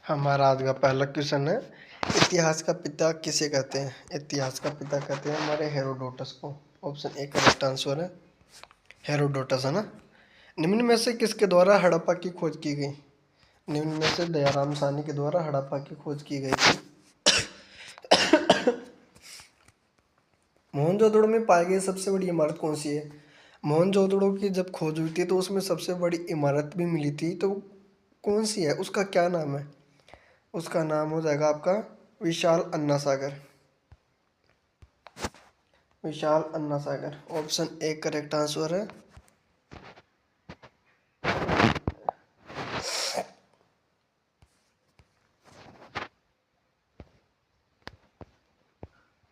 हमारा आज का पहला क्वेश्चन है, इतिहास का पिता किसे कहते हैं? इतिहास का पिता कहते हैं हमारे हेरोडोटस को। ऑप्शन ए करेक्ट आंसर है, हेरोडोटस है ना। निम्न में से किसके द्वारा हड़प्पा की खोज की गई? निम्न में से दयाराम साहनी के द्वारा हड़प्पा की खोज की गई थी। मोहनजोदड़ो में पाई गई सबसे बड़ी इमारत कौन सी है? मोहनजोदड़ो की जब खोज हुई थी तो उसमें सबसे बड़ी इमारत भी मिली थी, तो कौन सी है, उसका क्या नाम है? उसका नाम हो जाएगा आपका विशाल अन्ना सागर। विशाल अन्ना सागर ऑप्शन ए करेक्ट आंसर है।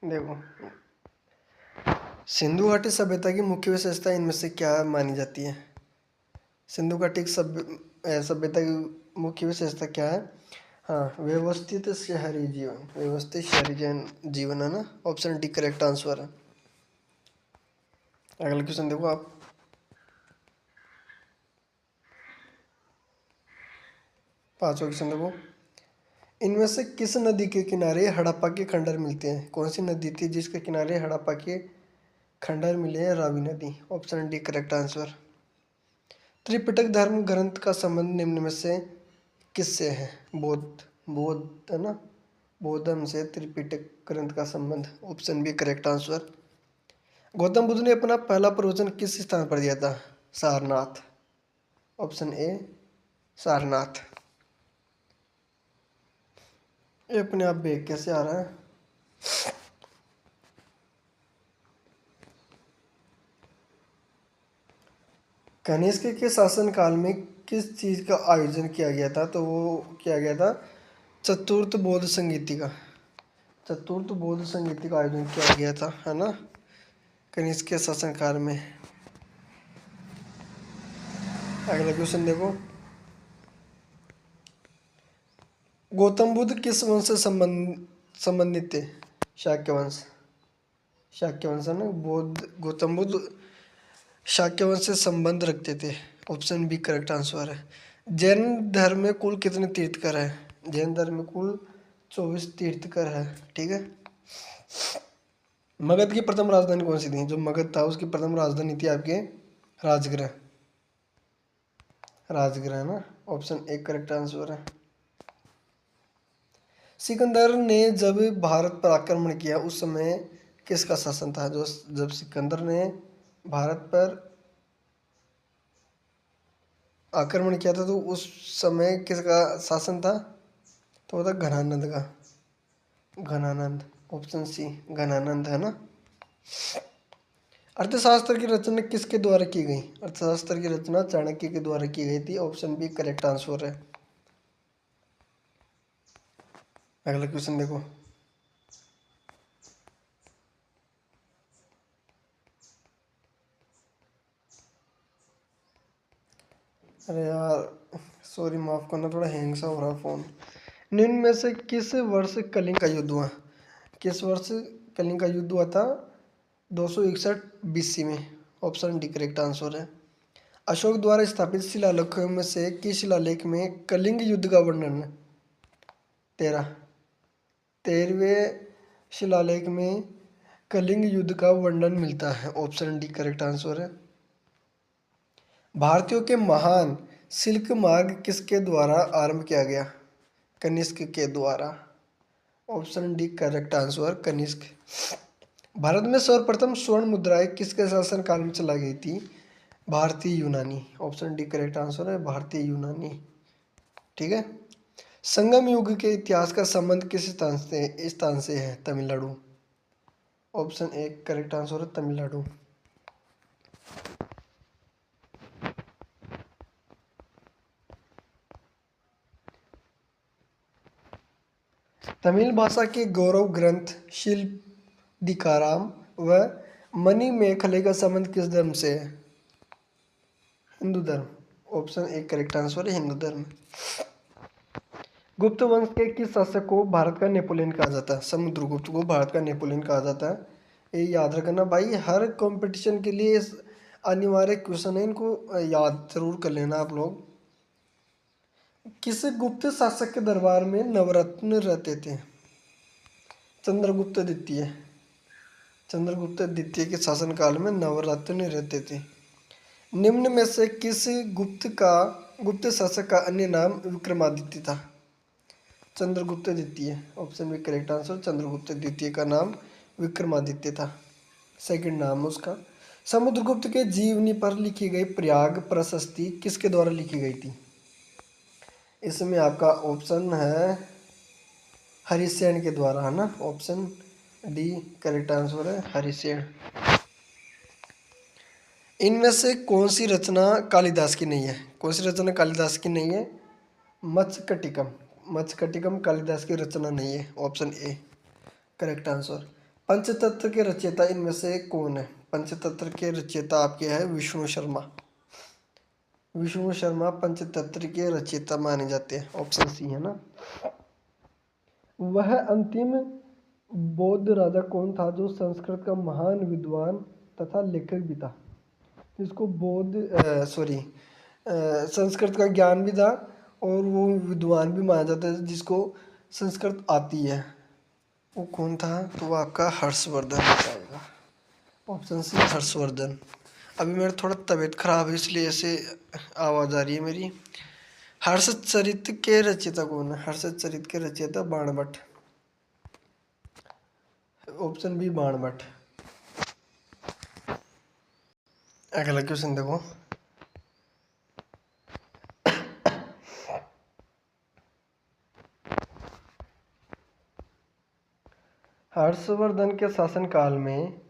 देखो, सिंधु घाटी सभ्यता की मुख्य विशेषता इनमें से क्या मानी जाती है? सिंधु घाटी सभ्यता की मुख्य विशेषता क्या है? हाँ, व्यवस्थित शहरी जीवन, व्यवस्थित शहरी जीवन है ना। ऑप्शन डी करेक्ट आंसर है। अगला क्वेश्चन देखो आप। पांचवा क्वेश्चन देखो, इनमें से किस नदी के किनारे हड़प्पा के खंडर मिलते हैं? कौन सी नदी थी जिसके किनारे हड़प्पा के खंडर मिले हैं? रावी नदी। Option D correct answer. Tripitaka धर्म ग्रंथ का संबंध निम्न में से किससे है? बौद्ध, बौद्ध है ना, बौद्ध धर्म से त्रिपिटक ग्रंथ का संबंध। Option B correct answer. Gautam Buddha ने अपना पहला प्रवचन किस स्थान पर दिया था? सारनाथ। Option A Sarnath. ये अपने आप बेग कैसे आ रहा है? कनिष्क के शासनकाल में किस चीज का आयोजन किया गया था? तो वो किया गया था चतुर्थ बौद्ध संगीति का। चतुर्थ बौद्ध संगीति का आयोजन किया गया था, है ना, कनिष्क के शासनकाल में। अगला क्वेश्चन देखो, गौतम बुद्ध किस वंश से संबंधित थे? शाक्य वंश। शाक्य वंश है ना। बौद्ध गौतम बुद्ध शाक्य वंश से संबंध रखते थे। ऑप्शन बी करेक्ट आंसर है। जैन धर्म में कुल कितने तीर्थकर है? जैन धर्म में कुल 24 तीर्थकर है। ठीक है। मगध की प्रथम राजधानी कौन सी थी? जो मगध था उसकी प्रथम राजधानी थी आपके राजगृह। राजगृह है ना। ऑप्शन ए करेक्ट आंसर है। सिकंदर ने जब भारत पर आक्रमण किया उस समय किसका शासन था? जो जब सिकंदर ने भारत पर आक्रमण किया था तो उस समय किसका शासन था? तो वो था घनानंद का। घनानंद। ऑप्शन सी घनानंद है ना। अर्थशास्त्र की रचना किसके द्वारा की गई? अर्थशास्त्र की रचना चाणक्य के द्वारा की गई थी। ऑप्शन बी करेक्ट आंसर है। अगला क्वेश्चन देखो, अरे यार सॉरी, माफ करना, थोड़ा हैंग सा हो रहा फोन। निम्न में से किस वर्ष कलिंग का युद्ध हुआ? किस वर्ष कलिंग का युद्ध हुआ था? 261 बीसी में। ऑप्शन डी करेक्ट आंसर है। अशोक द्वारा स्थापित शिलालेखों में से किस शिलालेख में कलिंग युद्ध का वर्णन है? 13वें शिलालेख में कलिंग युद्ध का वर्णन मिलता है। ऑप्शन डी करेक्ट आंसर है। भारतीयों के महान सिल्क मार्ग किसके द्वारा आरंभ किया गया? कनिष्क के द्वारा। Option D correct answer Kanishka. Bharat में सर्वप्रथम स्वर्ण मुद्राएं किसके शासन काल में चलाई गई थी? भारतीय यूनानी। ऑप्शन डी करेक्ट आंसर है भारतीय यूनानी। ठीक है। संगम युग के इतिहास का संबंध किस स्थान से है? Tamil Nadu. Option A correct answer है तमिलनाडु। तमिल भाषा के गौरव ग्रंथ शिल्पदिकाराम व मणिमेखले का संबंध किस धर्म से है? हिंदू धर्म। ऑप्शन ए करेक्ट आंसर है हिंदू धर्म। गुप्त वंश के किस शासक को भारत का नेपोलियन कहा जाता है? समुद्रगुप्त को भारत का नेपोलियन कहा जाता है। ये याद रखना भाई, हर कंपटीशन के लिए अनिवार्य क्वेश्चन है, इनको याद जरूर कर लेना आप लोग। किस गुप्त शासक के दरबार में नवरत्न रहते थे? चंद्रगुप्त द्वितीय। चंद्रगुप्त द्वितीय के शासनकाल में नवरत्न रहते थे। निम्न में से किस गुप्त शासक का अन्य नाम विक्रमादित्य था? चंद्रगुप्त द्वितीय। Option B correct answer. Chandragupta द्वितीय का नाम विक्रमादित्य था, सेकंड नाम उसका। समुद्रगुप्त के जीवनी पर लिखी गई प्रयाग प्रशस्ति किसके द्वारा लिखी गई थी? इसमें आपका ऑप्शन है हरिसेन के द्वारा, है ना। ऑप्शन डी करेक्ट आंसर है, हरिसेन। इनमें से कौन सी रचना कालिदास की नहीं है? कौन सी रचना कालिदास की नहीं है? मत्स्यकटिकम। मत्स्यकटिकम कालिदास की रचना नहीं है, option A correct answer. Panchatantra के रचयिता इनमें से कौन है? पंचतंत्र के रचयिता आपके हैं विष्णु शर्मा। विष्णु शर्मा पंचतंत्र के रचयिता माने जाते हैं, ऑप्शन सी है ना। वह अंतिम बौद्ध राजा कौन था जो संस्कृत का महान विद्वान तथा लेखक भी था? जिसको संस्कृत का ज्ञान भी था और वो विद्वान भी माना जाता है, जिसको संस्कृत आती है, वो कौन था? तो वो आपका हर्षवर्धन आएगा, ऑप्शन सी हर्षवर्धन। अभी मेरा थोड़ा तबीयत खराब है इसलिए ऐसे आवाज़ आ रही है मेरी। हर्षचरित के रचयिता कौन है? हर्षचरित के रचयिता बाणभट्ट, ऑप्शन बी बाणभट्ट। अगला क्वेश्चन देखो। हर्षवर्धन के शासनकाल में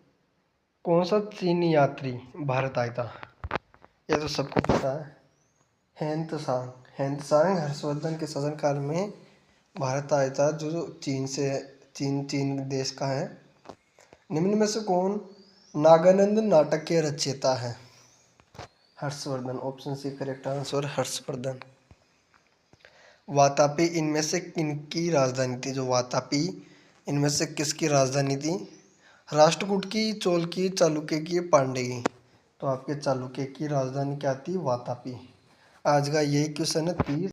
कौन सा चीनी यात्री भारत आया था? यह तो सबको पता है, हेंतसांग। हेंतसांग हर्षवर्धन के शासनकाल में भारत आया था, जो चीन देश का है। निम्न में से कौन नागानंद नाटक के रचयिता है? Harshavardhana, option C correct answer, Harshavardhana. Vatapi इनमें से किनकी राजधानी थी? जो वातापी इनमें से किसकी राजधानी थी? राष्ट्रकूट की, चोल की, चालुक्य की, पांड्य की? तो आपके चालुक्य की राजधानी क्या थी? वातापी। आज का यही क्वेश्चन है 30।